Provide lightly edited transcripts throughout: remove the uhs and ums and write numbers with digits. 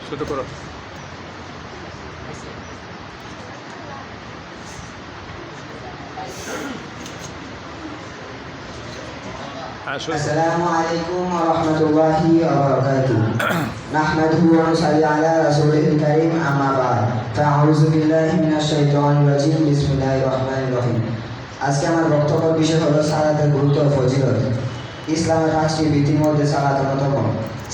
শুরু করো। السلام عليكم ورحمة الله وبركاته. نحمده ونصلي على رسوله الكريم أما بعد فأعوذ بالله من الشيطان الرجيم بسم الله الرحمن الرحيم. আজকে আমার বক্তব্যের বিষয় হলো সালাতের গুরুত্ব ও ফজিলত। ইসলামের 5টি ভিত্তির মধ্যে সালাত অন্যতম।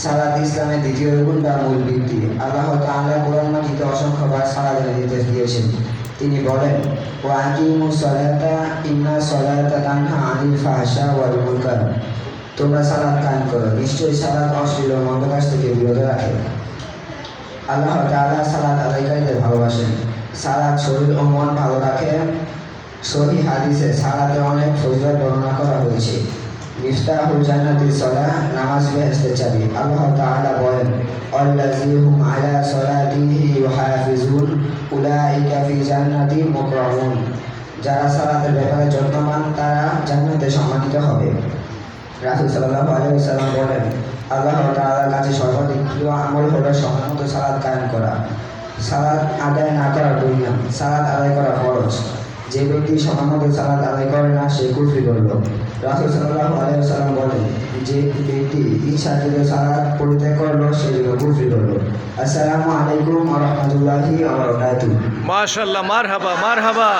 সালাত ইসলামের দ্বিতীয় রুকুন বা মূল ভিত্তি। আল্লাহ তাআলা কোরআন মাজিদে অসংখ্যবার সালাতের নির্দেশ দিয়েছেন। তিনি বলেন, ওয়া আকিমুস সালাতা ইন্নাস সালাতা তানহা আনিল ফাহশা ওয়াল মুনকার। তোমরা সালাত কায়েম করো, নিশ্চয়ই সালাত অশ্লীল ও মন্দ কাজ থেকে বিরত রাখে। আল্লাহ তাআলা সালাত আদায়কারীদের ভালোবাসেন। সালাত শরীর ও মন ভালো রাখে। সহিহ হাদিসে সালাতের অনেক ফজিলত বর্ণনা করা হয়েছে। মিফতাহুল জান্নাতিস সালাহ, নামাজ বেহেশতের চাবি। আল্লাহ তাআলা বলেন, আল্লাযীহুম আলা সালাতিহি ইউহাফিজুন উলাইকা ফি জান্নাতিন মুকরামুন। যারা সালাতের ব্যাপারে যত্নবান তারা জান্নাতে সম্মানিত হবে। রাসূল সাল্লাল্লাহু আলাইহি ওয়াসাল্লাম বলেন, আল্লাহ তাআলার কাছে সর্বাধিক প্রিয় আমল হলো সময়মতো সালাত কায়েম করা। সালাত আদায় না করা গুনাহ, সালাত আদায় করা ফরজ। যে ব্যক্তি সময়মতো সালাত আদায় করে না সে কুফরি করল। রাসূল সাল্লাল্লাহু আলাইহি ওয়াসাল্লাম বলেন, যে ব্যক্তি ইচ্ছাকৃত সালাত পরিত্যাগ করলো সে কুফরি করল। আসসালামু আলাইকুম ওয়া রাহমাতুল্লাহি ওয়া বারাকাতুহু। মাশাআল্লাহ, মারহাবা মারহাবা।